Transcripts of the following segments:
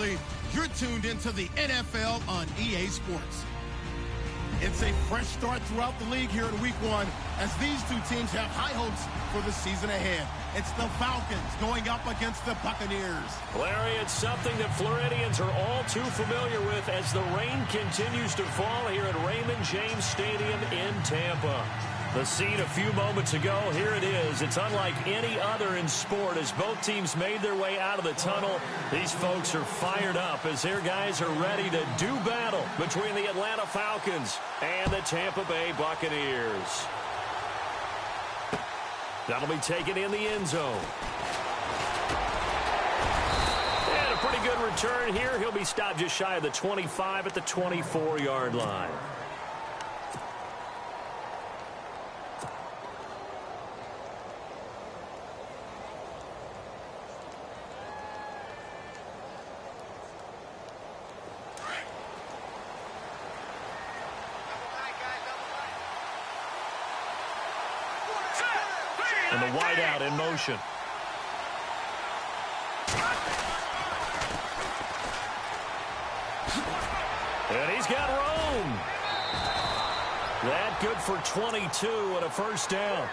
Riley. You're tuned into the NFL on EA Sports. It's a fresh start throughout the league here in Week 1 as these two teams have high hopes for the season ahead. It's the Falcons going up against the Buccaneers. Larry, it's something that Floridians are all too familiar with as the rain continues to fall here at Raymond James Stadium in Tampa. The scene a few moments ago, here it is. It's unlike any other in sport as both teams made their way out of the tunnel. These folks are fired up as their guys are ready to do battle between the Atlanta Falcons and the Tampa Bay Buccaneers. That'll be taken in the end zone. And a pretty good return here. He'll be stopped just shy of the 25 at the 24-yard line. And the wideout in motion. And he's got room. That good for 22 and a first down.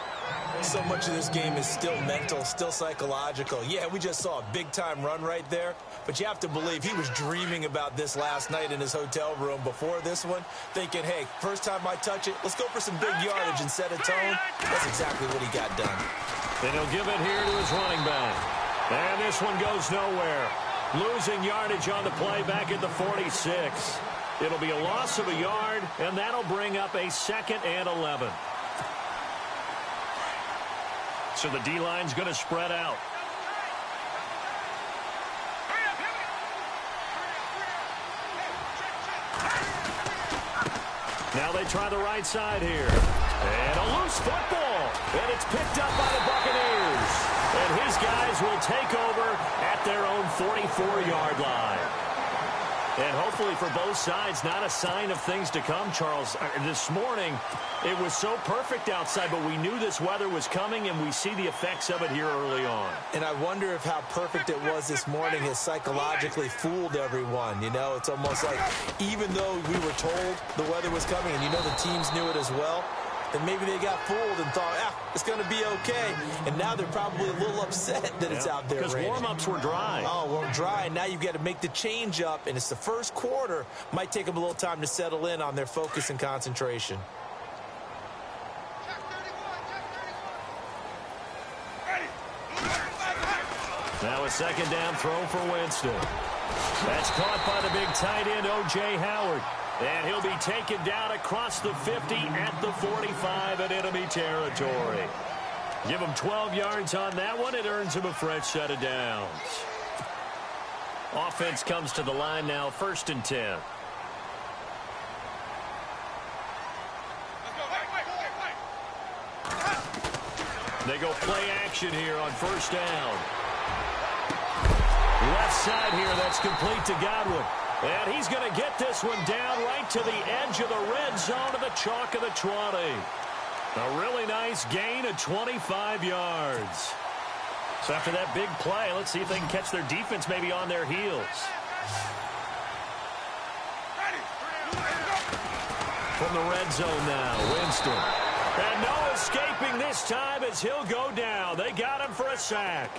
So much of this game is still mental, still psychological. Yeah, we just saw a big-time run right there, but you have to believe he was dreaming about this last night in his hotel room before this one, thinking, hey, first time I touch it, let's go for some big yardage and set a tone. That's exactly what he got done. And he'll give it here to his running back. And this one goes nowhere. Losing yardage on the play back at the 46. It'll be a loss of a yard, and that'll bring up a 2nd and 11. So the D-line's going to spread out. Now they try the right side here. And a loose football. And it's picked up by the Buccaneers. And his guys will take over at their own 44-yard line. And hopefully for both sides, not a sign of things to come, Charles. This morning, it was so perfect outside, but we knew this weather was coming, and we see the effects of it here early on. And I wonder if how perfect it was this morning has psychologically fooled everyone. You know, it's almost like even though we were told the weather was coming, and you know the teams knew it as well, then maybe they got fooled and thought, it's going to be okay. And now they're probably a little upset that it's out there because raining. Warm-ups were dry. Oh, well, dry. Now you've got to make the change up, and it's the first quarter. Might take them a little time to settle in on their focus and concentration. Now a 2nd down throw for Winston. That's caught by the big tight end, O.J. Howard. And he'll be taken down across the 50 at the 45 in enemy territory. Give him 12 yards on that one. It earns him a fresh set of downs. Offense comes to the line now, 1st and 10. They go play action here on 1st down. Left side here, that's complete to Godwin. And he's going to get this one down right to the edge of the red zone of the chalk of the 20. A really nice gain of 25 yards. So after that big play, let's see if they can catch their defense maybe on their heels. From the red zone now, Winston. And no escaping this time as he'll go down. They got him for a sack.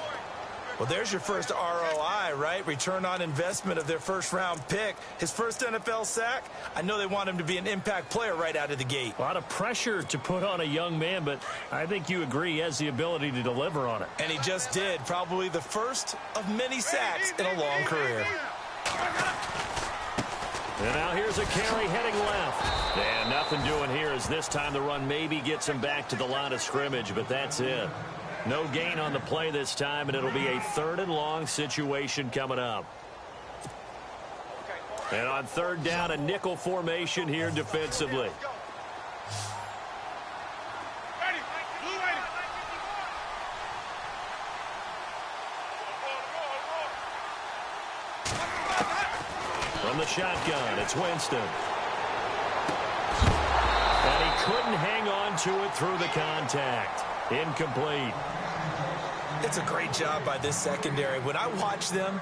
Well, there's your first ROI, right? Return on investment of their first-round pick. His first NFL sack, I know they want him to be an impact player right out of the gate. A lot of pressure to put on a young man, but I think you agree he has the ability to deliver on it. And he just did. Probably the first of many sacks in a long career. And now here's a carry heading left. And nothing doing here as this time the run maybe gets him back to the line of scrimmage, but that's it. No gain on the play this time, and it'll be a 3rd and long situation coming up. And on 3rd down, a nickel formation here defensively. From the shotgun, it's Winston. And he couldn't hang on to it through the contact. Incomplete. It's a great job by this secondary. When I watch them,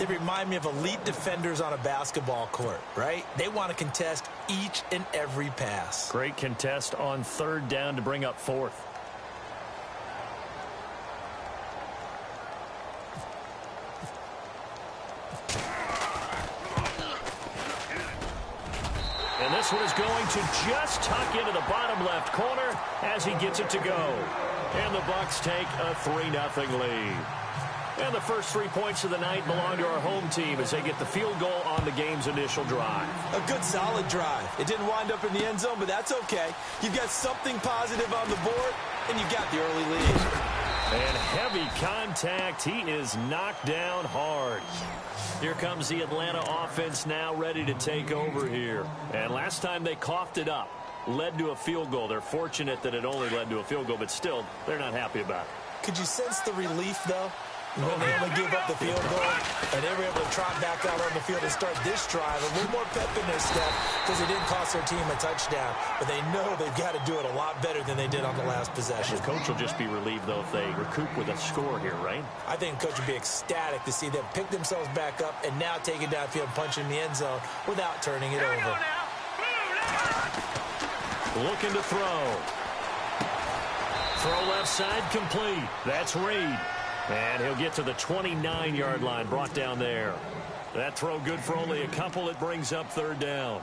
They remind me of elite defenders on a basketball court, right? They want to contest each and every pass. Great contest on third down to bring up fourth. And this one is going to just tuck into the bottom left corner as he gets it to go. And the Bucs take a 3-0 lead. And the first 3 points of the night belong to our home team as they get the field goal on the game's initial drive. A good, solid drive. It didn't wind up in the end zone, but that's okay. You've got something positive on the board, and you got the early lead. And heavy contact. He is knocked down hard. Here comes the Atlanta offense now ready to take over here. And last time they coughed it up, led to a field goal. They're fortunate that it only led to a field goal, but still, they're not happy about it. Could you sense the relief, though? When they only gave up the field goal, and they were able to trot back out on the field and start this drive. A little more pep in their step because it didn't cost their team a touchdown. But they know they've got to do it a lot better than they did on the last possession. The coach will just be relieved, though, if they recoup with a score here, right? I think the coach would be ecstatic to see them pick themselves back up and now take it downfield and punch in the end zone without turning it over. Looking to throw. Throw left side complete. That's Reed. And he'll get to the 29-yard line, brought down there. That throw good for only a couple. It brings up third down.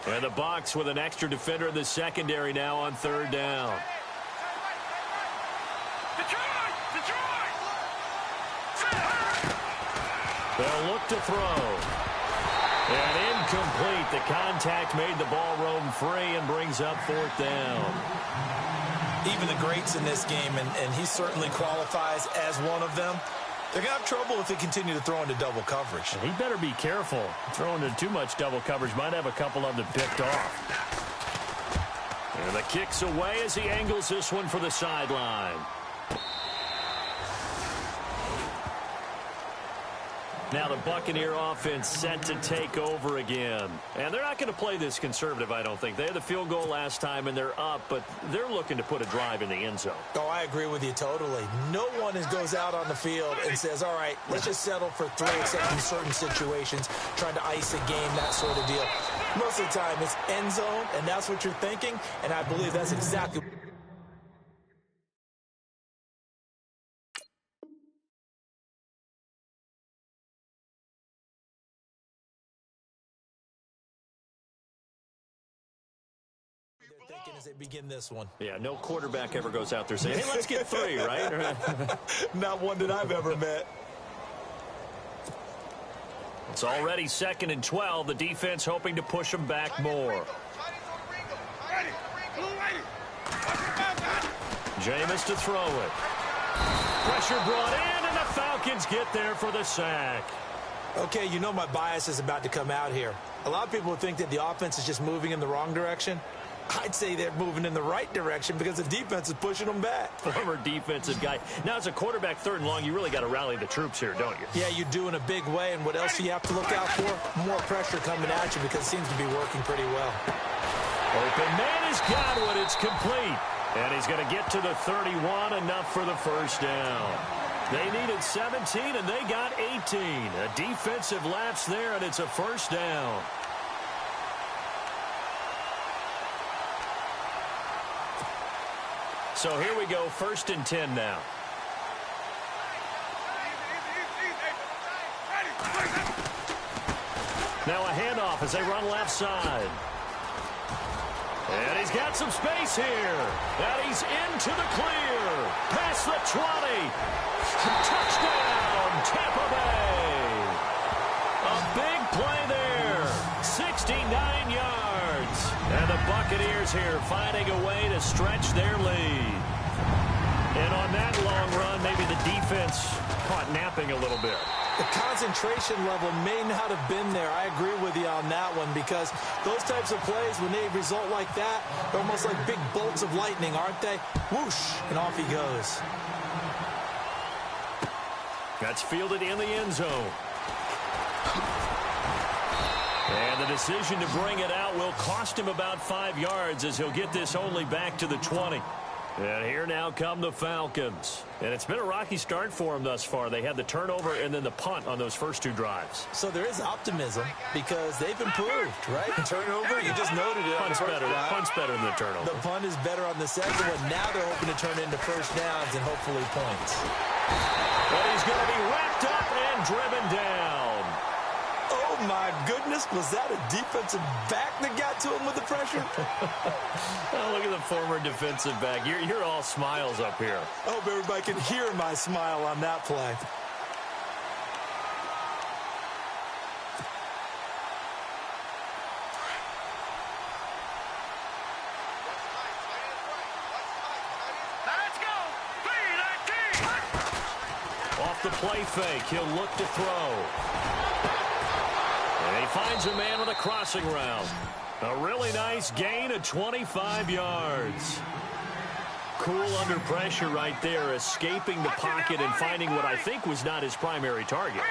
And the Bucs with an extra defender in the secondary now on third down. They'll look to throw. And incomplete. The contact made the ball roam free and brings up fourth down. Even the greats in this game, and he certainly qualifies as one of them, they're going to have trouble if they continue to throw into double coverage. He better be careful. Throwing into too much double coverage might have a couple of them picked off. And the kick's away as he angles this one for the sideline. Now the Buccaneer offense set to take over again. And they're not going to play this conservative, I don't think. They had the field goal last time, and they're up, but they're looking to put a drive in the end zone. Oh, I agree with you totally. No one goes out on the field and says, all right, let's just settle for 3, except in certain situations, trying to ice a game, that sort of deal. Most of the time, it's end zone, and that's what you're thinking, and I believe that's exactly what thinking as they begin this one. Yeah, no quarterback ever goes out there saying, hey, let's get 3, right? Not one that I've ever met. It's already 2nd and 12. The defense hoping to push them back more. Jameis to throw it. Pressure brought in, and the Falcons get there for the sack. Okay, you know my bias is about to come out here. A lot of people think that the offense is just moving in the wrong direction. I'd say they're moving in the right direction because the defense is pushing them back. Former defensive guy. Now, as a quarterback, 3rd and long, you really got to rally the troops here, don't you? Yeah, you do in a big way. And what else do you have to look out for? More pressure coming at you because it seems to be working pretty well. Open man has got one. It's complete. And he's going to get to the 31, enough for the first down. They needed 17, and they got 18. A defensive lapse there, and it's a first down. So here we go, 1st and 10 now. Now a handoff as they run left side. And he's got some space here. And he's into the clear. Past the 20. Touchdown, Tampa Bay. A big play there. 69 yards. And the Buccaneers here finding a way to stretch their lead. And on that long run, maybe the defense caught napping a little bit. The concentration level may not have been there. I agree with you on that one because those types of plays, when they result like that, they're almost like big bolts of lightning, aren't they? Whoosh, and off he goes. That's fielded in the end zone. And the decision to bring it out will cost him about 5 yards as he'll get this only back to the 20. And here now come the Falcons. And it's been a rocky start for them thus far. They had the turnover and then the punt on those first 2 drives. So there is optimism because they've improved, right? Turnover, you just noted it. Punt's better than the turnover. The punt is better on the second one. Now they're hoping to turn into first downs and hopefully points. But he's going to be wrapped up and driven down. Oh, my goodness. Was that a defensive back that got to him with the pressure? Oh, look at the former defensive back. You're all smiles up here. I hope everybody can hear my smile on that play. Off the play fake, he'll look to throw. And he finds a man with a crossing route. A really nice gain of 25 yards. Cool under pressure right there, escaping the pocket and finding what I think was not his primary target.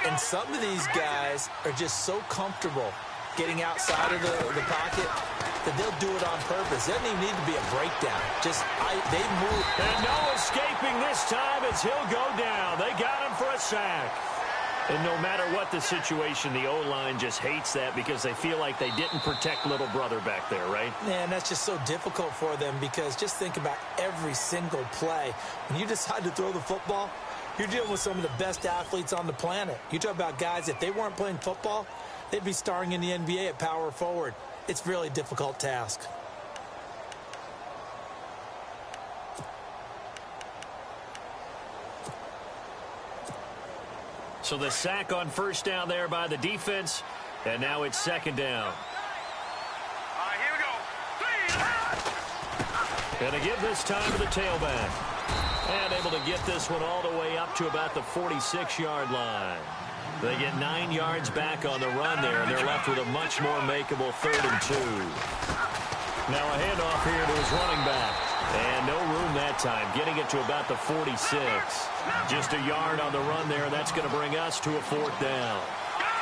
And some of these guys are just so comfortable getting outside of the pocket that they'll do it on purpose. It doesn't even need to be a breakdown. They move. And no escaping this time as he'll go down. They got him for a sack. And no matter what the situation, the O-line just hates that because they feel like they didn't protect little brother back there, right? Man, that's just so difficult for them because just think about every single play. When you decide to throw the football, you're dealing with some of the best athletes on the planet. You talk about guys, if they weren't playing football, they'd be starring in the NBA at power forward. It's a really difficult task. So the sack on first down there by the defense, and now it's second down. Here we go. Going to give this time to the tailback. And able to get this one all the way up to about the 46-yard line. They get 9 yards back on the run there, and they're left with a much more makeable 3rd and 2. Now a handoff here to his running back. And no room that time, getting it to about the 46. Just a yard on the run there. That's going to bring us to a 4th down.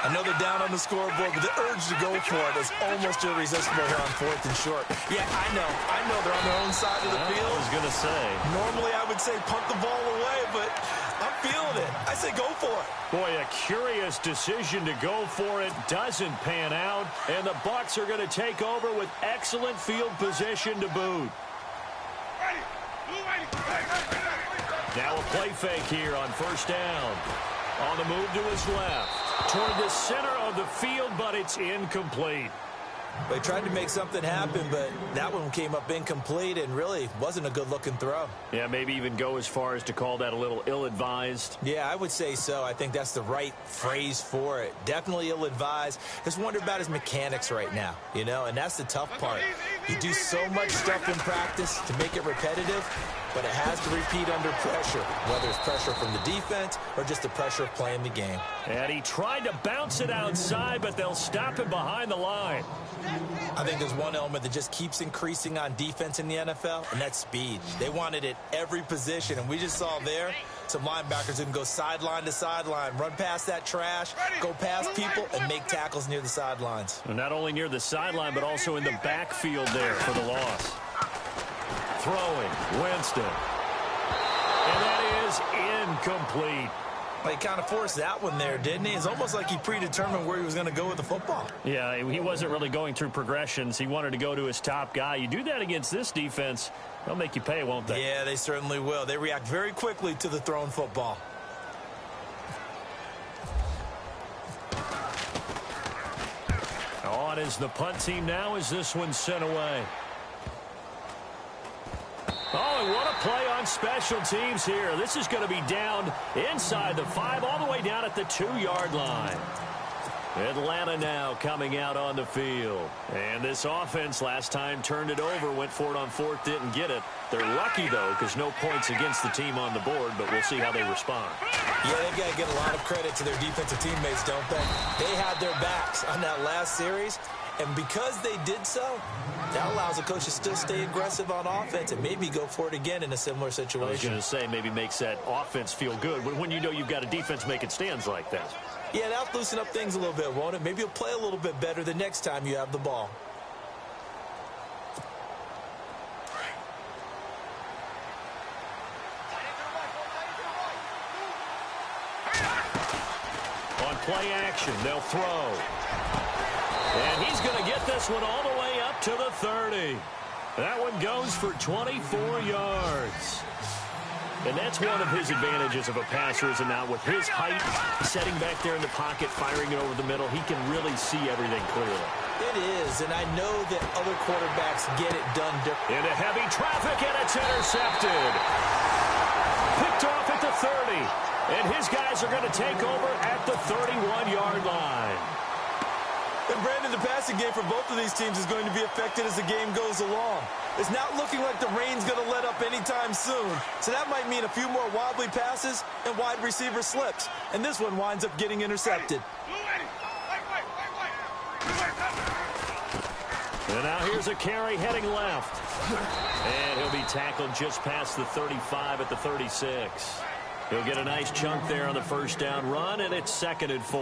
I know they're down on the scoreboard, but the urge to go for it is almost irresistible here on 4th and short. Yeah, I know they're on their own side of the field. I was going to say. Normally I would say punt the ball away, but I'm feeling it. I say go for it. Boy, a curious decision to go for it. Doesn't pan out, and the Bucs are going to take over with excellent field position to boot. Now a play fake here on first down. On the move to his left. Toward the center of the field, but it's incomplete. They tried to make something happen, but that one came up incomplete and really wasn't a good-looking throw. Yeah, maybe even go as far as to call that a little ill-advised. Yeah, I would say so. I think that's the right phrase for it. Definitely ill-advised. Just wonder about his mechanics right now, you know, and that's the tough part. You do so much stuff in practice to make it repetitive, but it has to repeat under pressure, whether it's pressure from the defense or just the pressure of playing the game. And he tried to bounce it outside, but they'll stop him behind the line. I think there's one element that just keeps increasing on defense in the NFL, and that's speed. They want it at every position, and we just saw there some linebackers who can go sideline to sideline, run past that trash, go past people, and make tackles near the sidelines. And not only near the sideline, but also in the backfield there for the loss. Throwing, Winston. And that is incomplete. He kind of forced that one there, didn't he? It's almost like he predetermined where he was going to go with the football. Yeah, he wasn't really going through progressions. He wanted to go to his top guy. You do that against this defense, they'll make you pay, won't they? Yeah, they certainly will. They react very quickly to the thrown football. On is the punt team now as this one's sent away. Oh, and what a play on special teams here. This is going to be down inside the 5, all the way down at the 2-yard line. Atlanta now coming out on the field. And this offense last time turned it over, went for it on 4th, didn't get it. They're lucky, though, because no points against the team on the board, but we'll see how they respond. Yeah, they've got to get a lot of credit to their defensive teammates, don't they? They had their backs on that last series, And because they did so, that allows the coach to still stay aggressive on offense and maybe go for it again in a similar situation. I was going to say maybe makes that offense feel good when you know you've got a defense making stands like that. Yeah, that'll loosen up things a little bit, won't it? Maybe you'll play a little bit better the next time you have the ball. On play action, they'll throw. And he's going to get this one all the way up to the 30. That one goes for 24 yards. And that's one of his advantages of a passer, is not with his height, setting back there in the pocket, firing it over the middle. He can really see everything clearly. It is, and I know that other quarterbacks get it done differently. Into heavy traffic, and it's intercepted. Picked off at the 30. And his guys are going to take over at the 31-yard line. And Brandon, the passing game for both of these teams is going to be affected as the game goes along. It's not looking like the rain's going to let up anytime soon. So that might mean a few more wobbly passes and wide receiver slips. And this one winds up getting intercepted. And now here's a carry heading left. And he'll be tackled just past the 35 at the 36. He'll get a nice chunk there on the first down run, and it's 2nd and 4.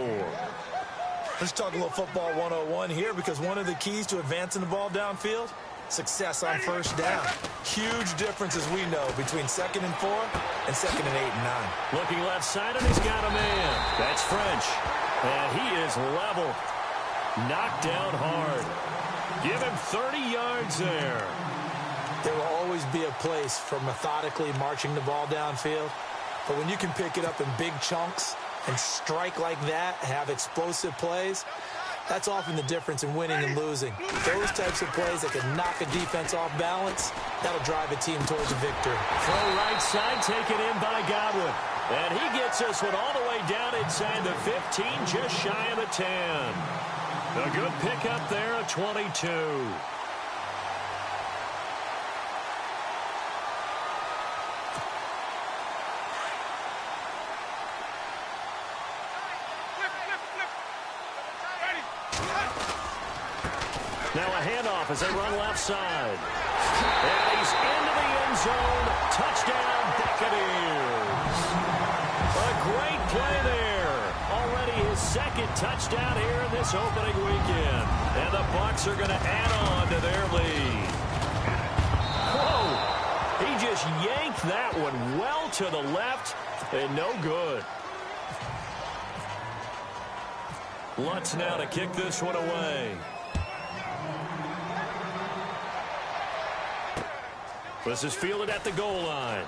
Let's talk a little football 101 here, because one of the keys to advancing the ball downfield, success on first down. Huge difference, as we know, between 2nd and 4 and 2nd and 8 and 9. Looking left side, and he's got a man. That's French. And he is level. Knocked down hard. Give him 30 yards there. There will always be a place for methodically marching the ball downfield. But when you can pick it up in big chunks and strike like that, have explosive plays, that's often the difference in winning and losing. Those types of plays that can knock a defense off balance, that'll drive a team towards a victory. Throw right side, taken in by Godwin. And he gets this one all the way down inside the 15, just shy of the 10. A good pickup there at 22. Now a handoff as they run left side. And he's into the end zone. Touchdown, Buccaneers. A great play there. Already his 2nd touchdown here in this opening weekend. And the Bucs are going to add on to their lead. Whoa! He just yanked that one well to the left, and no good. Lutz now to kick this one away. This is fielded at the goal line.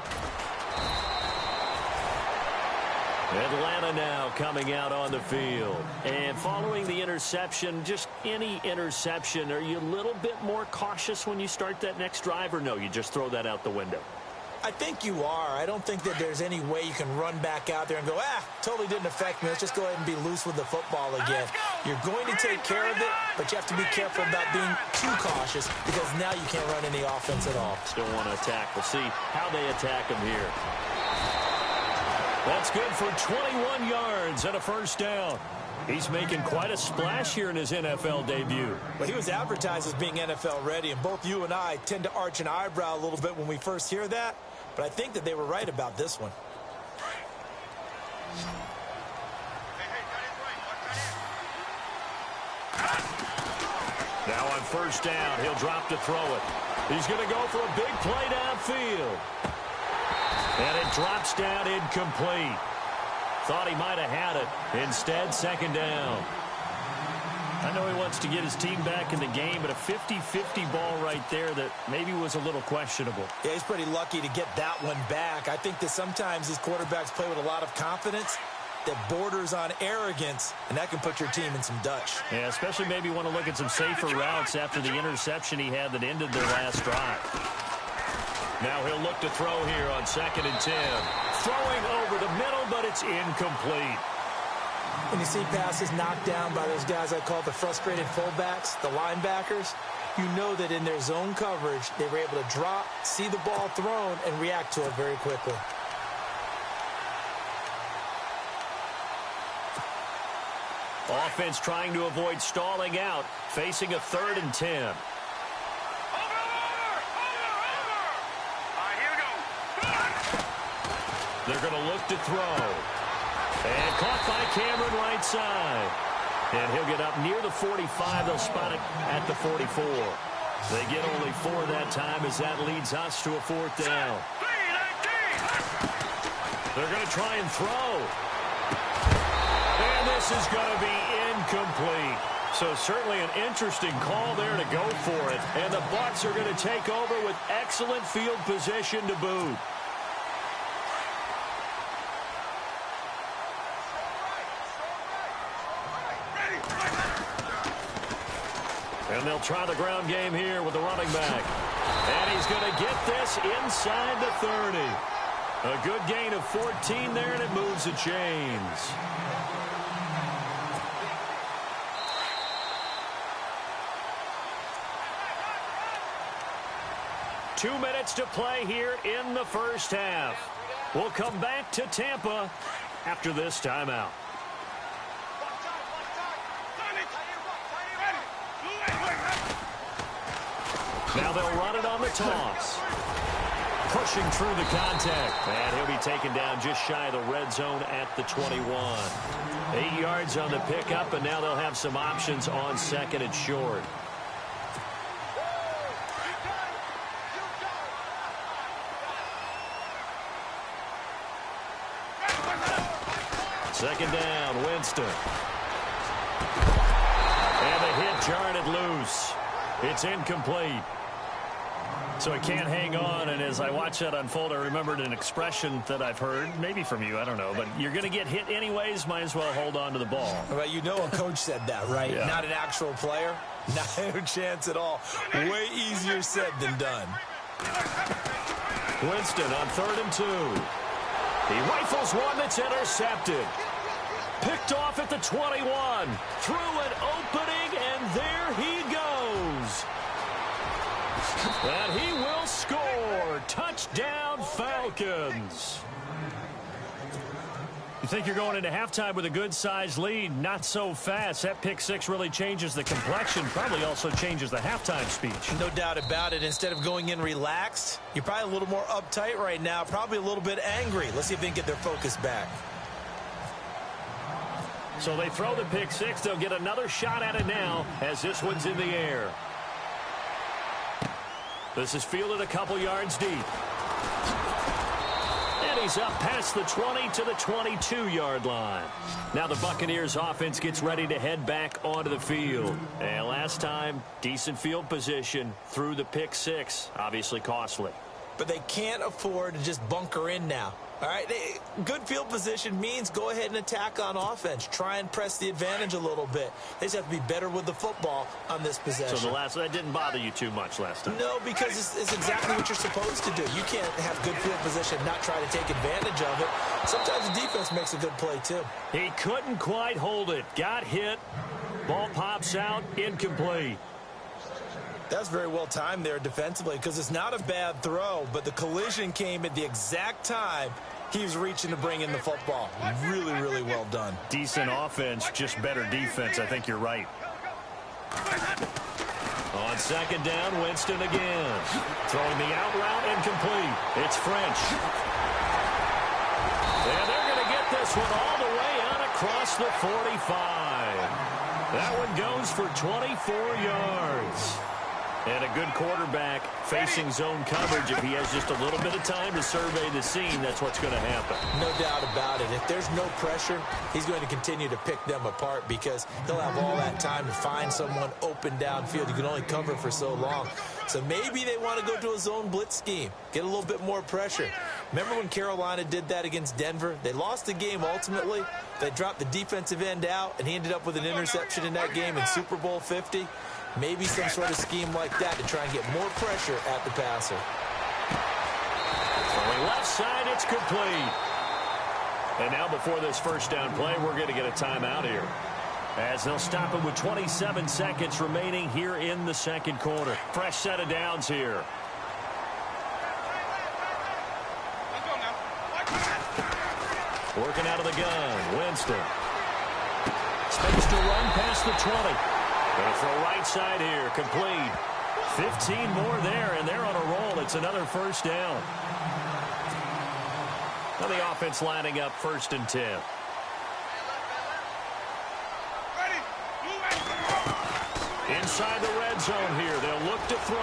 Atlanta now coming out on the field. And following the interception, just any interception, are you a little bit more cautious when you start that next drive, or no, you just throw that out the window? I think you are. I don't think that there's any way you can run back out there and go, totally didn't affect me. Let's just go ahead and be loose with the football again. You're going to take care of it, but you have to be careful about being too cautious, because now you can't run any offense at all. Still want to attack. We'll see how they attack him here. That's good for 21 yards and a first down. He's making quite a splash here in his NFL debut. Well, he was advertised as being NFL ready, and both you and I tend to arch an eyebrow a little bit when we first hear that, but I think that they were right about this one. Now on first down, he'll drop to throw it. He's going to go for a big play downfield. And it drops down incomplete. Thought he might have had it. Instead, 2nd down. I know he wants to get his team back in the game, but a 50-50 ball right there that maybe was a little questionable. Yeah, he's pretty lucky to get that one back. I think that sometimes these quarterbacks play with a lot of confidence that borders on arrogance, and that can put your team in some Dutch. Yeah, especially maybe want to look at some safer routes after the interception he had that ended their last drive. Now he'll look to throw here on 2nd and 10. Throwing over the middle, but it's incomplete. When you see passes knocked down by those guys I call the frustrated fullbacks, the linebackers, you know that in their zone coverage, they were able to drop, see the ball thrown, and react to it very quickly. Offense trying to avoid stalling out, facing a 3rd and 10. They're going to look to throw. And caught by Cameron right side. And he'll get up near the 45. They'll spot it at the 44. They get only 4 that time as that leads us to a 4th down. They're going to try and throw. And this is going to be incomplete. So certainly an interesting call there to go for it. And the Bucs are going to take over with excellent field position to boot. And they'll try the ground game here with the running back. And he's going to get this inside the 30. A good gain of 14 there, and it moves the chains. Two minutes to play here in the first half. We'll come back to Tampa after this timeout. Now they'll run it on the toss. Pushing through the contact. And he'll be taken down just shy of the red zone at the 21. 8 yards on the pickup, and now they'll have some options on 2nd and short. Second down, Winston. And the hit jarred it loose. It's incomplete. So it can't hang on, and as I watch that unfold, I remembered an expression that I've heard, maybe from you, I don't know, but you're going to get hit anyways, might as well hold on to the ball. Well, you know a coach said that, right? Yeah. Not an actual player. No chance at all. Way easier said than done. Winston on 3rd and 2. He rifles one that's intercepted. Picked off at the 21. Through an opening, and there he goes. And he will score. Touchdown, Falcons. You think you're going into halftime with a good-sized lead. Not so fast. That pick six really changes the complexion. Probably also changes the halftime speech. No doubt about it. Instead of going in relaxed, you're probably a little more uptight right now. Probably a little bit angry. Let's see if they can get their focus back. So they throw the pick six. They'll get another shot at it now as this one's in the air. This is fielded a couple yards deep. And he's up past the 20 to the 22-yard line. Now the Buccaneers offense gets ready to head back onto the field. And last time, decent field position through the pick six. Obviously costly. But they can't afford to just bunker in now. All right, good field position means go ahead and attack on offense. Try and press the advantage a little bit. They just have to be better with the football on this possession. So that didn't bother you too much last time? No, because it's exactly what you're supposed to do. You can't have good field position, not try to take advantage of it. Sometimes the defense makes a good play, too. He couldn't quite hold it. Got hit. Ball pops out. Incomplete. That's very well timed there defensively because it's not a bad throw, but the collision came at the exact time he was reaching to bring in the football. Really, really well done. Decent offense, just better defense. I think you're right. On second down, Winston again. Throwing the out route incomplete. It's French. And they're going to get this one all the way out across the 45. That one goes for 24 yards. And a good quarterback facing zone coverage. If he has just a little bit of time to survey the scene, that's what's going to happen. No doubt about it. If there's no pressure, he's going to continue to pick them apart because he'll have all that time to find someone open downfield. You can only cover for so long. So maybe they want to go to a zone blitz scheme, get a little bit more pressure. Remember when Carolina did that against Denver? They lost the game ultimately. They dropped the defensive end out, and he ended up with an interception in that game in Super Bowl 50. Maybe some sort of scheme like that to try and get more pressure at the passer. Throwing left side, it's complete. And now before this first down play, we're going to get a timeout here. As they'll stop it with 27 seconds remaining here in the second quarter. Fresh set of downs here. Working out of the gun, Winston. Space to run past the 20. Going to throw right side here, complete. 15 more there, and they're on a roll. It's another first down. Now the offense lining up 1st and 10. Inside the red zone here. They'll look to throw.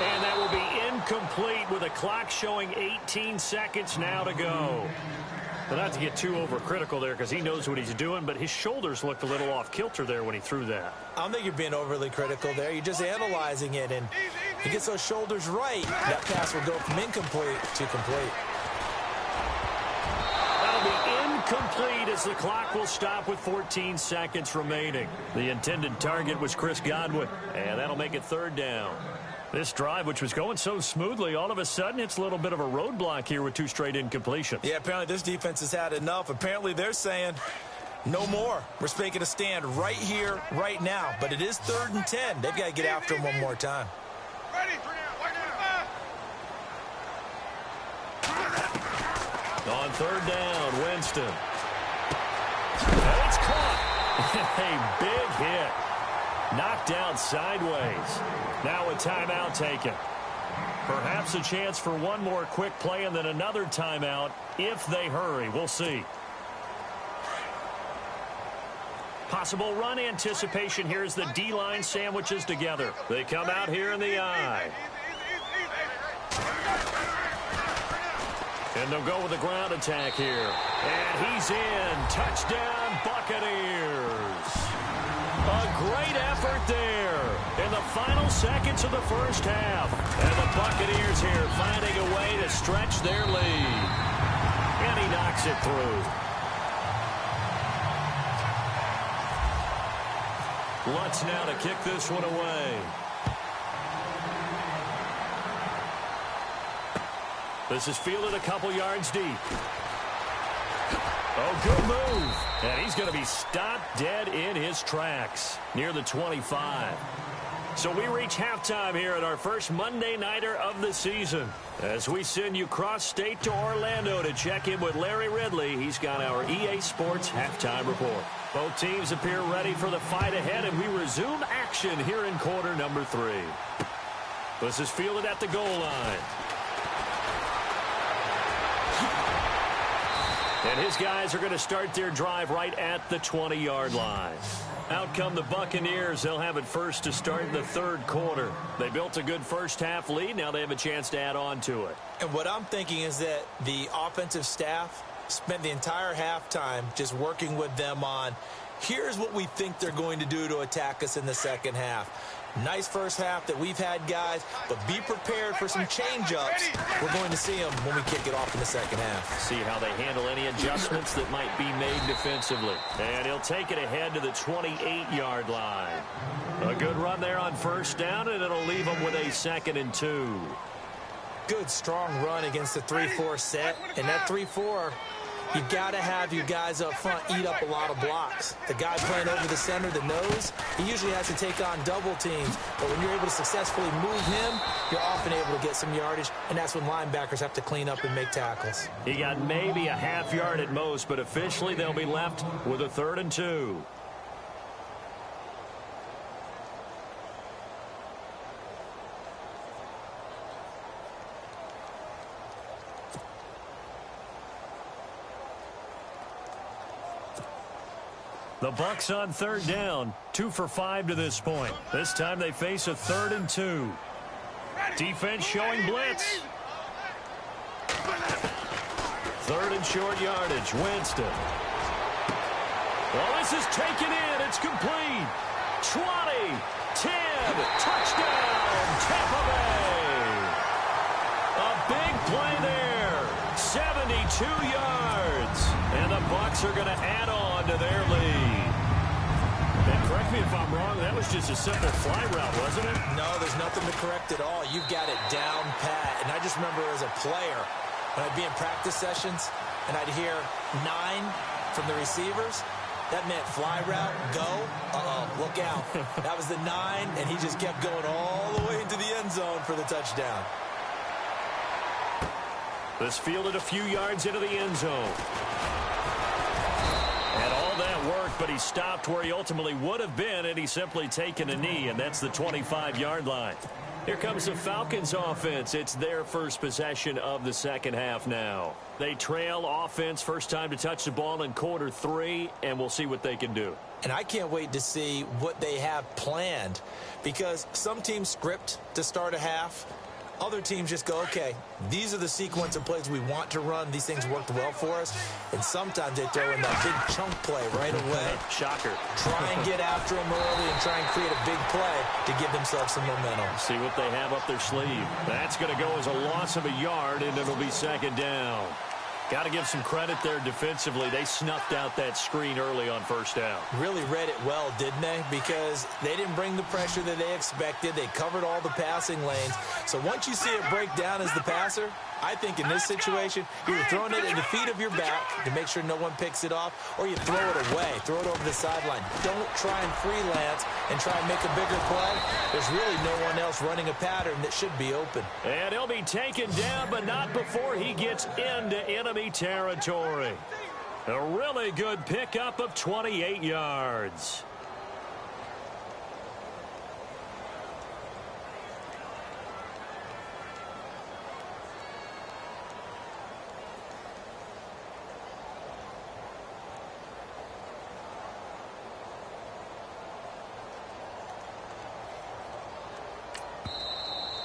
And that will be incomplete with a clock showing 18 seconds now to go. But not to get too overcritical there because he knows what he's doing, but his shoulders looked a little off kilter there when he threw that. I don't think you're being overly critical there. You're just analyzing it, and he gets those shoulders right. That pass will go from incomplete to complete. That'll be incomplete as the clock will stop with 14 seconds remaining. The intended target was Chris Godwin, and that'll make it 3rd down. This drive, which was going so smoothly, all of a sudden it's a little bit of a roadblock here with 2 straight incompletions. Yeah, apparently this defense has had enough. Apparently they're saying no more. We're making a stand right here, right now. But it is 3rd and 10. They've got to get after him one more time. On 3rd down, Winston. And it's caught. A big hit. Knocked down sideways. Now a timeout taken. Perhaps a chance for one more quick play and then another timeout if they hurry. We'll see. Possible run anticipation here as the D-line sandwiches together. They come out here in the eye. And they'll go with the ground attack here. And he's in. Touchdown, Buccaneers. A great effort there in the final seconds of the first half. And the Buccaneers here finding a way to stretch their lead. And he knocks it through. Lutz now to kick this one away. This is fielded a couple yards deep. Oh, good move. And he's going to be stopped dead in his tracks near the 25. So we reach halftime here at our first Monday Nighter of the season. As we send you cross-state to Orlando to check in with Larry Ridley, he's got our EA Sports halftime report. Both teams appear ready for the fight ahead, and we resume action here in quarter number 3. This is fielded at the goal line. And his guys are going to start their drive right at the 20-yard line. Out come the Buccaneers. They'll have it first to start in the 3rd quarter. They built a good first-half lead. Now they have a chance to add on to it. And what I'm thinking is that the offensive staff spent the entire halftime just working with them on, here's what we think they're going to do to attack us in the second half. Nice first half that we've had, guys, but be prepared for some change-ups. We're going to see them when we kick it off in the second half. See how they handle any adjustments that might be made defensively. And he'll take it ahead to the 28-yard line. A good run there on first down, and it'll leave them with a 2nd and 2. Good, strong run against the 3-4 set. And that 3-4, you've got to have your guys up front eat up a lot of blocks. The guy playing over the center, the nose, he usually has to take on double teams. But when you're able to successfully move him, you're often able to get some yardage, and that's when linebackers have to clean up and make tackles. He got maybe a half yard at most, but officially they'll be left with a 3rd and 2. The Bucs on 3rd down, 2 for 5 to this point. This time they face a 3rd and 2. Defense showing blitz. 3rd and short yardage, Winston. Well, this is taken in. It's complete. 20, 10, touchdown, Tampa Bay. A big play there, 72 yards. And the Bucs are going to add on to their lead. And correct me if I'm wrong, that was just a simple fly route, wasn't it? No, there's nothing to correct at all. You've got it down pat. And I just remember as a player, when I'd be in practice sessions and I'd hear 9 from the receivers, that meant fly route, go, look out. That was the 9, and he just kept going all the way into the end zone for the touchdown. This fielded a few yards into the end zone. And all that work but he stopped where he ultimately would have been had he simply taken a knee, and that's the 25-yard line. Here comes the Falcons offense. It's their first possession of the second half now. They trail offense, first time to touch the ball in quarter 3, and we'll see what they can do. And I can't wait to see what they have planned, because some teams script to start a half. Other teams just go, okay, these are the sequence of plays we want to run. These things worked well for us. And sometimes they throw in that big chunk play right away. Shocker. Try and get after them early and try and create a big play to give themselves some momentum. See what they have up their sleeve. That's going to go as a loss of a yard, and it'll be second down. Got to give some credit there defensively. They snuffed out that screen early on first down. Really read it well, didn't they? Because they didn't bring the pressure that they expected. They covered all the passing lanes. So once you see it break down as the passer, I think in this situation, you're throwing it at the feet of your back to make sure no one picks it off, or you throw it away, throw it over the sideline. Don't try and freelance and try and make a bigger play. There's really no one else running a pattern that should be open. And he'll be taken down, but not before he gets into enemy territory. A really good pickup of 28 yards.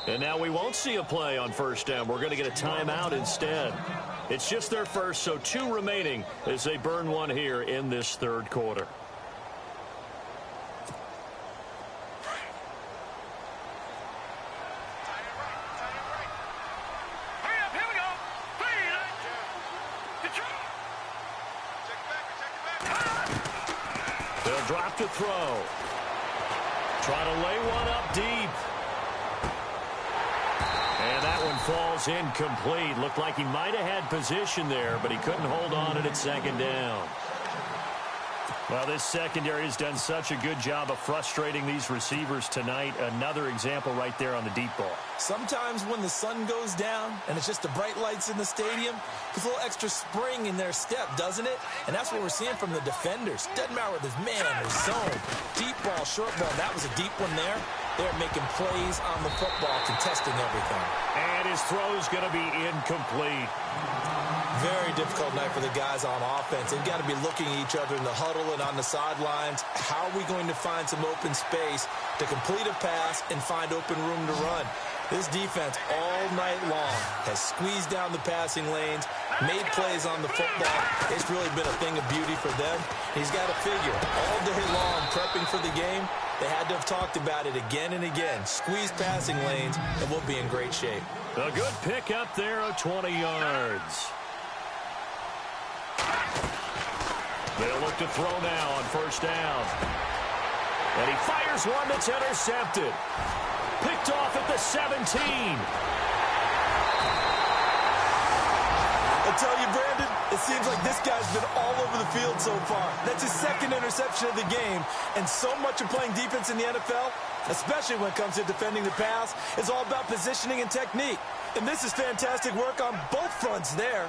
And now we won't see a play on first down. We're going to get a timeout instead. It's just their first, so 2 remaining as they burn one here in this third quarter. They'll drop to throw. Try to lay one up deep. And that one falls incomplete. Looked like he might have had position there, but he couldn't hold on at second down. Well, this secondary has done such a good job of frustrating these receivers tonight. Another example right there on the deep ball. Sometimes when the sun goes down and it's just the bright lights in the stadium, there's a little extra spring in their step, doesn't it? And that's what we're seeing from the defenders. Doesn't matter whether it's man or zone, deep ball, short ball. That was a deep one there. They're making plays on the football, contesting everything. And his throw's going to be incomplete. Very difficult night for the guys on offense. They've got to be looking at each other in the huddle and on the sidelines. How are we going to find some open space to complete a pass and find open room to run? This defense all night long has squeezed down the passing lanes, made plays on the football. It's really been a thing of beauty for them. He's got to figure all day long prepping for the game. They had to have talked about it again and again. Squeeze passing lanes, and we'll be in great shape. A good pick up there of 20 yards. They'll look to throw now on first down. And he fires one that's intercepted. Picked off at the 17. I tell you, Brandon, it seems like this guy's been all over the field so far. That's his second interception of the game. And so much of playing defense in the NFL, especially when it comes to defending the pass, is all about positioning and technique. And this is fantastic work on both fronts there.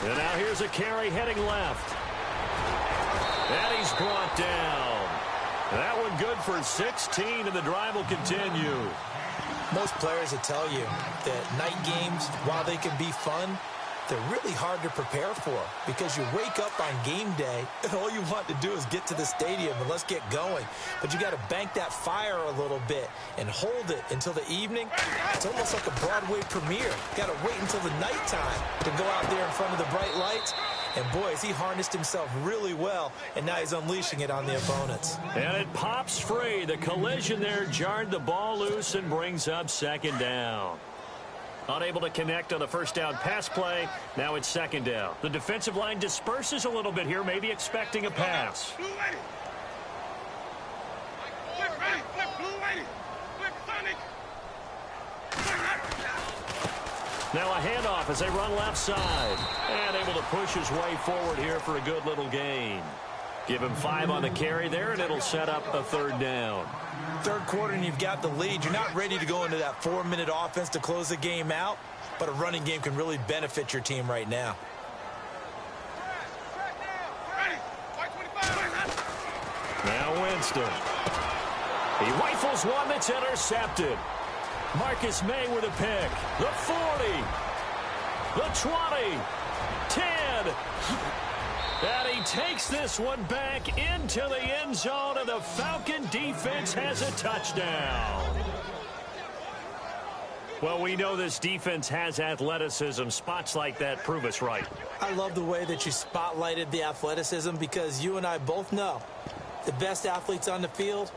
And now here's a carry heading left. And he's brought down. That one good for 16, and the drive will continue. Most players will tell you that night games, while they can be fun, they're really hard to prepare for because you wake up on game day and all you want to do is get to the stadium and let's get going. But you got to bank that fire a little bit and hold it until the evening. It's almost like a Broadway premiere. You got to wait until the nighttime to go out there in front of the bright lights. And boy, has he harnessed himself really well, and now he's unleashing it on the opponents. And it pops free. The collision there jarred the ball loose and brings up second down. Unable to connect on the first down pass play. Now it's second down. The defensive line disperses a little bit here, maybe expecting a pass. Now a handoff as they run left side. And able to push his way forward here for a good little gain. Give him 5 on the carry there, and it'll set up a 3rd down. Third quarter, and you've got the lead. You're not ready to go into that 4-minute offense to close the game out, but a running game can really benefit your team right now. Now Winston. He rifles one that's intercepted. Marcus May with a pick. The 40. The 20. 10. And he takes this one back into the end zone, and the Falcon defense has a touchdown. Well, we know this defense has athleticism. Spots like that prove us right. I love the way that you spotlighted the athleticism, because you and I both know the best athletes on the field,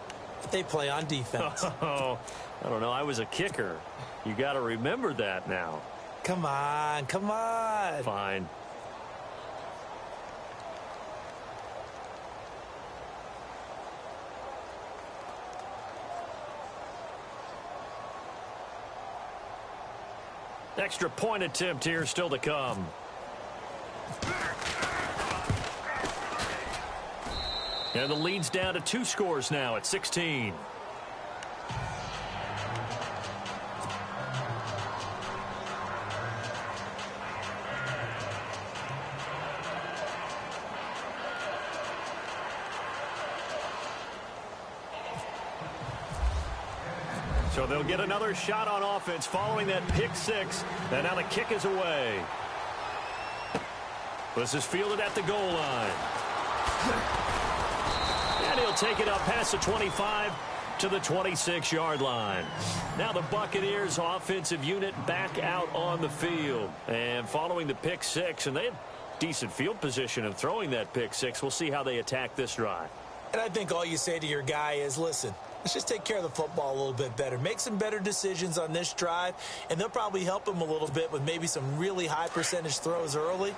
they play on defense. Oh, I don't know. I was a kicker. You got to remember that now. Come on, come on. Fine. Extra point attempt here still to come. And the lead's down to 2 scores now at 16. So they'll get another shot on offense following that pick 6. And now the kick is away. This is fielded at the goal line. And he'll take it up past the 25 to the 26-yard line. Now the Buccaneers offensive unit back out on the field. And following the pick 6, and they had decent field position of throwing that pick 6. We'll see how they attack this drive. And I think all you say to your guy is, listen, let's just take care of the football a little bit better. Make some better decisions on this drive, and they'll probably help him a little bit with maybe some really high percentage throws early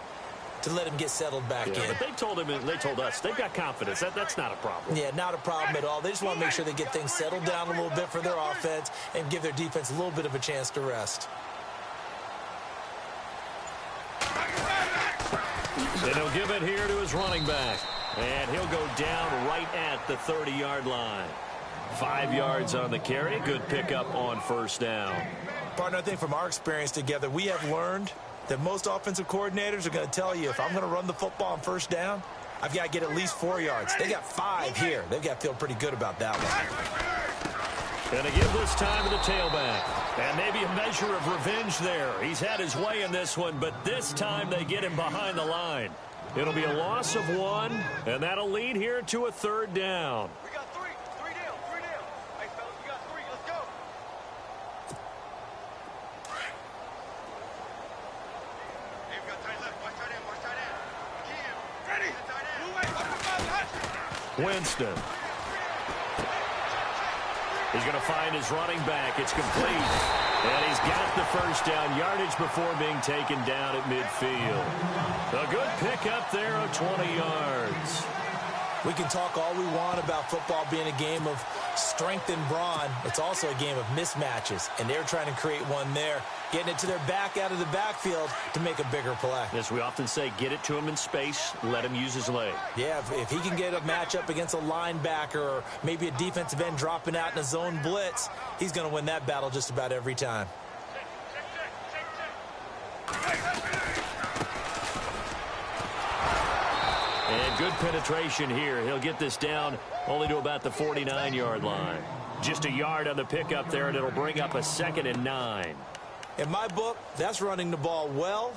to let him get settled back in. But they told him, and they told us, they've got confidence. That's not a problem. Yeah, not a problem at all. They just want to make sure they get things settled down a little bit for their offense and give their defense a little bit of a chance to rest. Then he'll give it here to his running back. And he'll go down right at the 30-yard line. 5 yards on the carry. Good pickup on 1st down. Partner, I think from our experience together, we have learned that most offensive coordinators are going to tell you, if I'm going to run the football on 1st down, I've got to get at least 4 yards. They got 5 here. They've got to feel pretty good about that one. Going to give this time to the tailback. And maybe a measure of revenge there. He's had his way in this one, but this time they get him behind the line. It'll be a loss of 1, and that'll lead here to a 3rd down. We got 3. 3 down. 3 down. Hey, fellas, we got 3. Let's go. Hey, we got tight left. Watch tight end. Watch tight end. Kim. Ready. Tight end. Move away. Winston. He's going to find his running back. It's complete. And he's got the 1st down yardage before being taken down at midfield. A good pickup there of 20 yards. We can talk all we want about football being a game of strength and brawn. It's also a game of mismatches, and they're trying to create one there, getting it to their back out of the backfield to make a bigger play. As we often say, get it to him in space, let him use his leg. Yeah, if he can get a matchup against a linebacker or maybe a defensive end dropping out in a zone blitz, he's going to win that battle just about every time. And good penetration here. He'll get this down only to about the 49-yard line. Just a yard on the pickup there, and it'll bring up a 2nd and 9. In my book, that's running the ball well,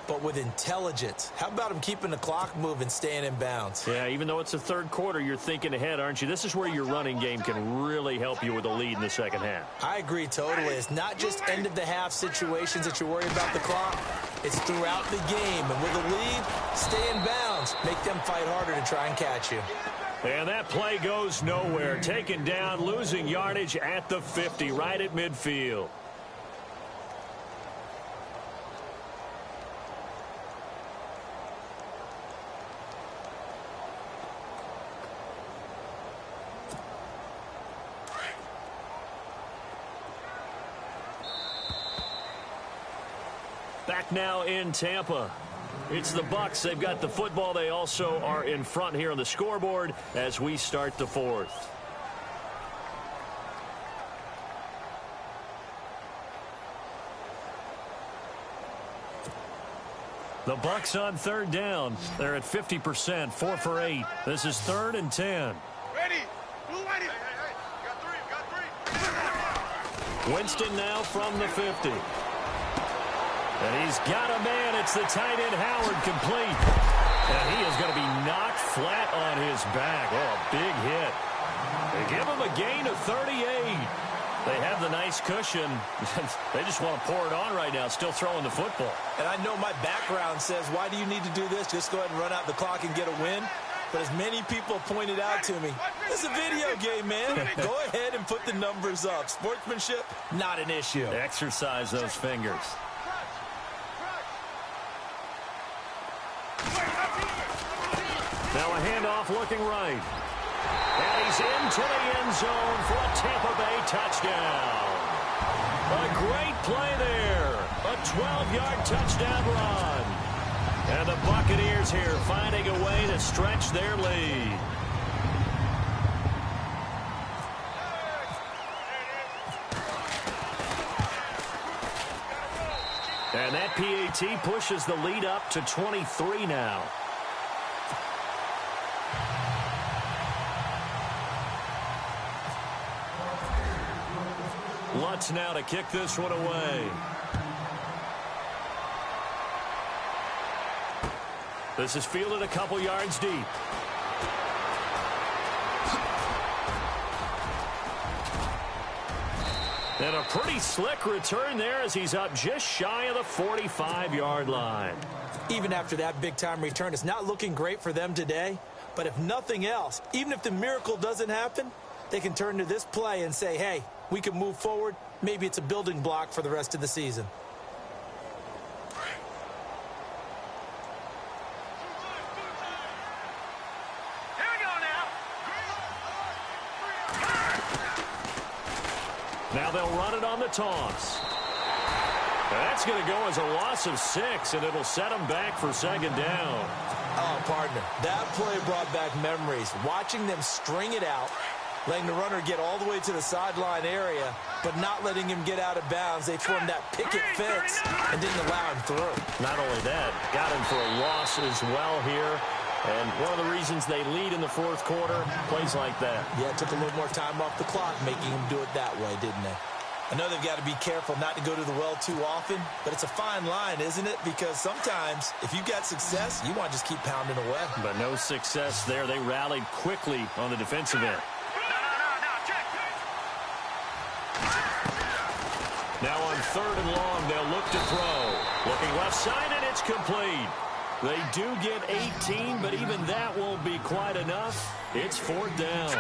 but with intelligence. How about him keeping the clock moving, staying in bounds? Yeah, even though it's the 3rd quarter, you're thinking ahead, aren't you? This is where your running game can really help you with a lead in the 2nd half. I agree totally. It's not just end-of-the-half situations that you worry about the clock. It's throughout the game. And with a lead, stay in bounds. Make them fight harder to try and catch you. And that play goes nowhere. Taken down, losing yardage at the 50, right at midfield. Back now in Tampa. It's the Bucs. They've got the football. They also are in front here on the scoreboard as we start the fourth. The Bucs on third down. They're at 50%, 4 for 8. This is 3rd and 10. Ready. Blue whitey. Hey. Got three. Winston now from the 50. And he's got a man. It's the tight end Howard, complete. And he is going to be knocked flat on his back. Oh, a big hit. They give him a gain of 38. They have the nice cushion. They just want to pour it on right now, still throwing the football. And I know my background says, why do you need to do this? Just go ahead and run out the clock and get a win. But as many people pointed out to me, this is a video game, man. Go ahead and put the numbers up. Sportsmanship, not an issue. Exercise those fingers. Now a handoff looking right. And he's into the end zone for a Tampa Bay touchdown. A great play there. A 12-yard touchdown run. And the Buccaneers here finding a way to stretch their lead. And that PAT pushes the lead up to 23 now. Lutz now to kick this one away. This is fielded a couple yards deep. And a pretty slick return there as he's up just shy of the 45-yard line. Even after that big-time return, it's not looking great for them today. But if nothing else, even if the miracle doesn't happen, they can turn to this play and say, hey, we can move forward. Maybe it's a building block for the rest of the season. Here we go now. Now they'll run it on the toss. That's going to go as a loss of 6, and it'll set them back for 2nd down. Oh, partner, that play brought back memories. Watching them string it out, letting the runner get all the way to the sideline area, but not letting him get out of bounds. They formed that picket fence and didn't allow him through. Not only that, got him for a loss as well here. And one of the reasons they lead in the 4th quarter, plays like that. Yeah, it took a little more time off the clock, making him do it that way, didn't they? I know they've got to be careful not to go to the well too often, but it's a fine line, isn't it? Because sometimes, if you've got success, you want to just keep pounding away. But no success there. They rallied quickly on the defensive end. Now on 3rd and long, they'll look to throw. Looking left side, and it's complete. They do get 18, but even that won't be quite enough. It's 4th down.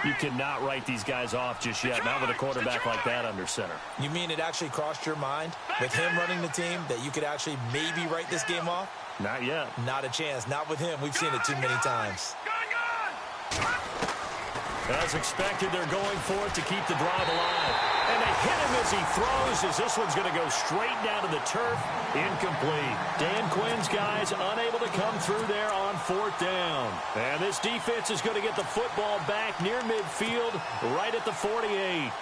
You cannot write these guys off just yet, not with a quarterback like that under center. You mean it actually crossed your mind, with him running the team, that you could actually maybe write this game off? Not yet. Not a chance. Not with him. We've seen it too many times. As expected, they're going for it to keep the drive alive. And they hit him as he throws, as this one's going to go straight down to the turf. Incomplete. Dan Quinn's guys unable to come through there on 4th down. And this defense is going to get the football back near midfield, right at the 48.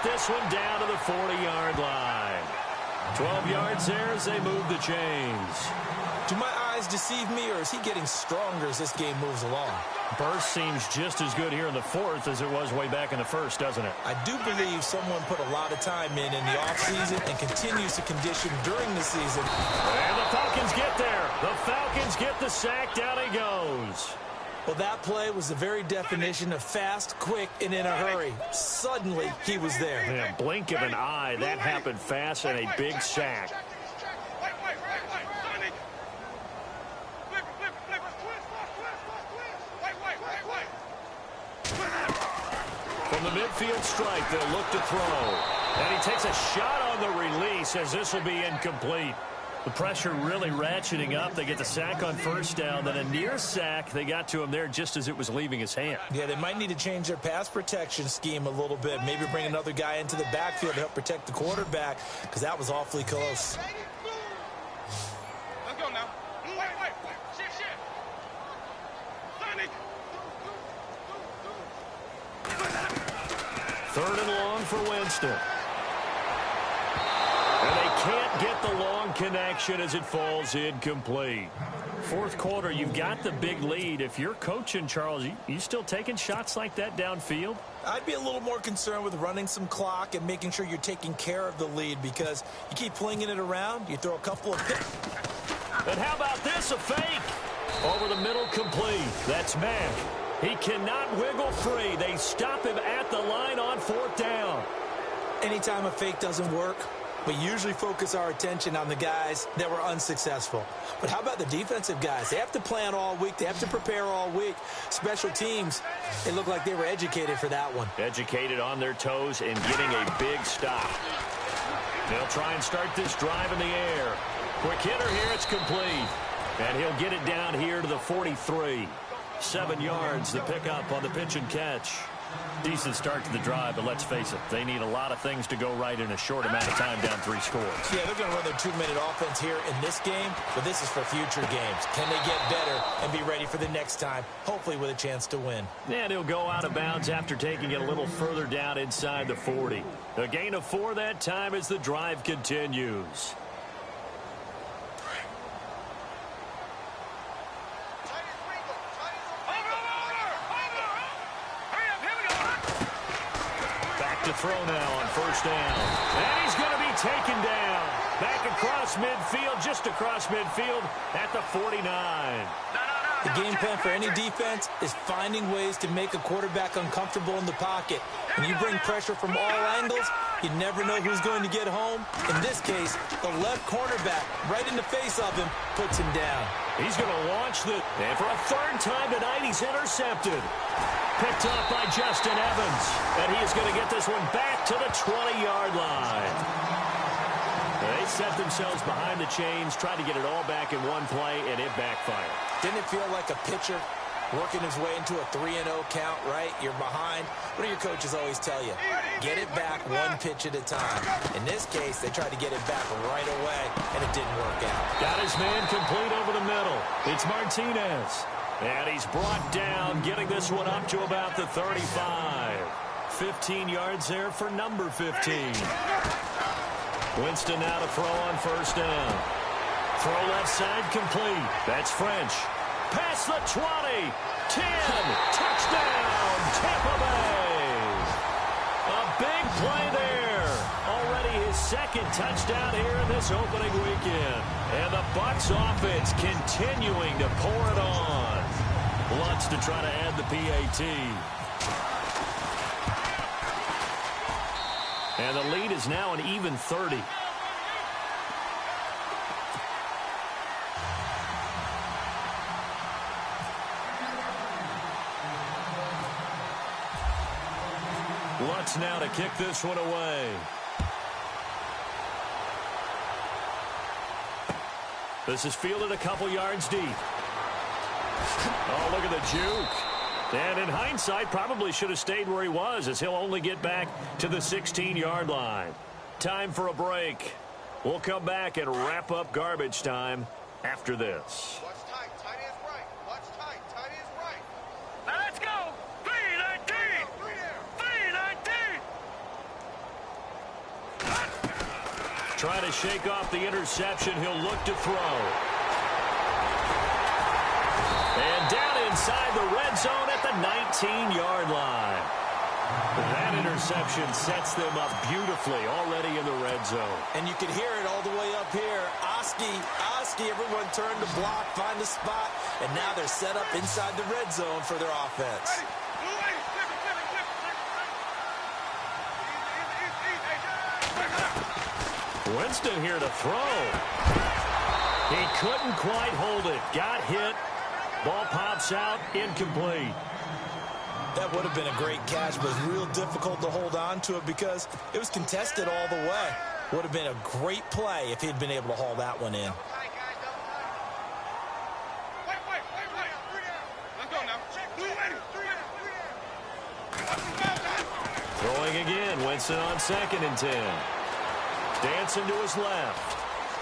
This one down to the 40-yard line. 12 yards there as they move the chains. Do my eyes deceive me, or is he getting stronger as this game moves along? Burst seems just as good here in the 4th as it was way back in the 1st, doesn't it? I do believe someone put a lot of time in the offseason and continues to condition during the season. And the Falcons get there. The Falcons get the sack. Down he goes. Well, that play was the very definition of fast, quick, and in a hurry. Suddenly, he was there. Yeah, blink of an eye. That happened fast and a big sack. From the midfield stripe, they'll look to throw. And he takes a shot on the release as this will be incomplete. The pressure really ratcheting up. They get the sack on first down, then a near sack. They got to him there just as it was leaving his hand. Yeah, they might need to change their pass protection scheme a little bit. Maybe bring another guy into the backfield to help protect the quarterback, because that was awfully close. Let's go now. Wait. Shit. Third and long for Winston. And they can't get the long connection as it falls incomplete. Fourth quarter, you've got the big lead. If you're coaching, Charles, you still taking shots like that downfield? I'd be a little more concerned with running some clock and making sure you're taking care of the lead, because you keep flinging it around, you throw a couple of picks. And how about this, a fake? Over the middle, complete. That's Mack. He cannot wiggle free. They stop him at the line on fourth down. Anytime a fake doesn't work, we usually focus our attention on the guys that were unsuccessful. But how about the defensive guys? They have to plan all week. They have to prepare all week. Special teams, they look like they were educated for that one. Educated on their toes and getting a big stop. They'll try and start this drive in the air. Quick hitter here, it's complete. And he'll get it down here to the 43. 7 yards, the pickup on the pitch and catch. Decent start to the drive, but let's face it, they need a lot of things to go right in a short amount of time, down 3 scores. Yeah, they're going to run their 2-minute offense here in this game, but this is for future games. Can they get better and be ready for the next time, hopefully with a chance to win? And he'll go out of bounds after taking it a little further down inside the 40. A gain of 4 that time as the drive continues. To throw now on first down. And he's going to be taken down. Back across midfield, just across midfield at the 49. The game plan for any defense is finding ways to make a quarterback uncomfortable in the pocket. When you bring pressure from all angles, you never know who's going to get home. In this case, the left cornerback, right in the face of him, puts him down. He's going to launch the... And for a third time tonight, he's intercepted. Picked up by Justin Evans. And he is going to get this one back to the 20-yard line. They set themselves behind the chains, tried to get it all back in one play, and it backfired. Didn't it feel like a pitcher working his way into a 3-0 count, right? You're behind. What do your coaches always tell you? Get it back one pitch at a time. In this case, they tried to get it back right away, and it didn't work out. Got his man complete over the middle. It's Martinez. And he's brought down, getting this one up to about the 35. 15 yards there for number 15. Winston now to throw on first down. Throw left side complete. That's French. Past the 20. 10. Touchdown, Tampa Bay. A big play there. Already his second touchdown here in this opening weekend. And the Bucs offense continuing to pour it on. Lutz to try to add the PAT. And the lead is now an even 30. Lutz now to kick this one away. This is fielded a couple yards deep. Oh, look at the juke. And in hindsight, probably should have stayed where he was, as he'll only get back to the 16-yard line. Time for a break. We'll come back and wrap up garbage time after this. Watch tight. Tight is right. Watch tight. Tight is right. Now let's go. 319. 319. Trying to shake off the interception. He'll look to throw. And down inside the red zone at the 19-yard line. That interception sets them up beautifully already in the red zone. And you can hear it all the way up here. Oski, everyone turned to block, find a spot, and now they're set up inside the red zone for their offense. Winston here to throw. He couldn't quite hold it. Got hit. Ball pops out, incomplete. That would have been a great catch, but it was real difficult to hold on to it because it was contested all the way. Would have been a great play if he'd been able to haul that one in. Double tight, guys, double tight. Wait. Three down. Let's go now. Three down. Throwing again. Winston on 2nd and 10. Dancing to his left.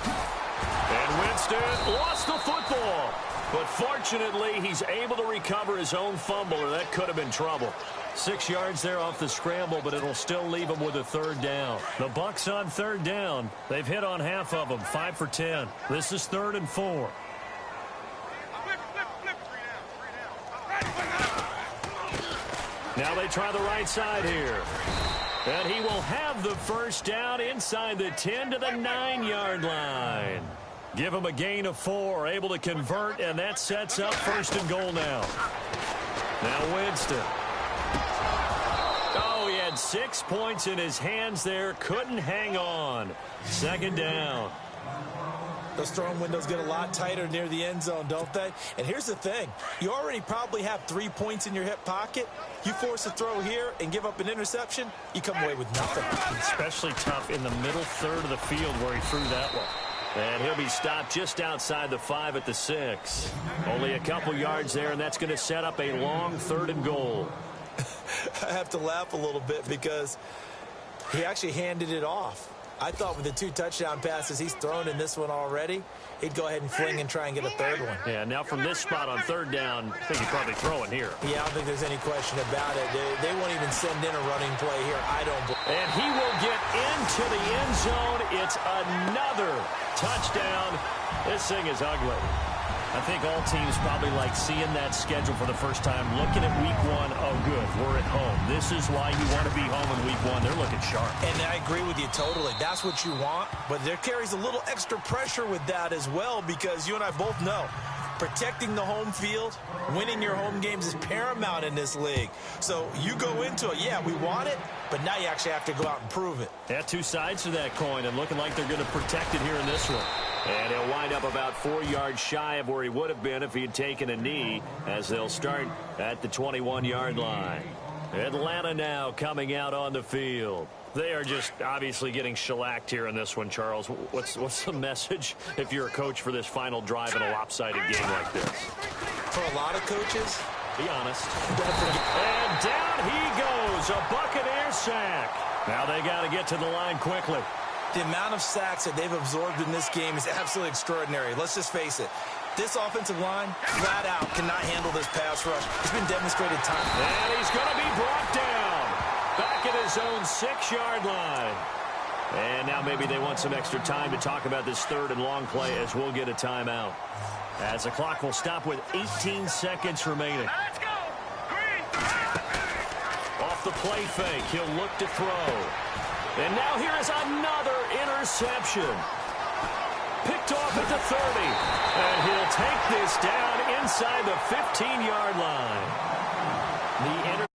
And Winston lost the football. But fortunately, he's able to recover his own fumble, or that could have been trouble. 6 yards there off the scramble, but it'll still leave him with a 3rd down. The Bucs on 3rd down. They've hit on half of them, 5 for 10. This is 3rd and 4. Now they try the right side here. And he will have the 1st down inside the 10 to the 9-yard line. Give him a gain of 4, able to convert, and that sets up 1st and goal now. Now Winston. Oh, he had 6 points in his hands there, couldn't hang on. 2nd down. Those throwing windows get a lot tighter near the end zone, don't they? And here's the thing. You already probably have 3 points in your hip pocket. You force a throw here and give up an interception, you come away with nothing. Especially tough in the middle third of the field where he threw that one. And he'll be stopped just outside the 5 at the 6. Only a couple yards there, and that's going to set up a long 3rd and goal. I have to laugh a little bit because he actually handed it off. I thought with the 2 touchdown passes he's thrown in this one already, he'd go ahead and fling and try and get a 3rd one. Yeah, now from this spot on 3rd down, I think he's probably throwing here. Yeah, I don't think there's any question about it. They won't even send in a running play here. I don't believe. And he will get into the end zone. It's another touchdown. This thing is ugly. I think all teams probably like seeing that schedule for the first time, looking at week 1. Oh, good, we're at home. This is why you want to be home in week 1. They're looking sharp. And I agree with you totally. That's what you want. But there carries a little extra pressure with that as well, because you and I both know protecting the home field, winning your home games is paramount in this league. So you go into it, yeah, we want it, but now you actually have to go out and prove it. Yeah, 2 sides to that coin, and looking like they're going to protect it here in this one. And he'll wind up about 4 yards shy of where he would have been if he had taken a knee, as they'll start at the 21-yard line. Atlanta now coming out on the field. They are just obviously getting shellacked here in this one, Charles. What's the message if you're a coach for this final drive in a lopsided game like this? For a lot of coaches, be honest. And down he goes, a Buccaneer sack. Now they got to get to the line quickly. The amount of sacks that they've absorbed in this game is absolutely extraordinary. Let's just face it. This offensive line, flat out, cannot handle this pass rush. It's been demonstrated time. And he's going to be brought down back at his own 6-yard line. And now maybe they want some extra time to talk about this 3rd and long play, as we'll get a timeout. As the clock will stop with 18 seconds remaining. Let's go. Off the play fake, he'll look to throw. And now here is another interception. Picked off at the 30. And he'll take this down inside the 15-yard line. The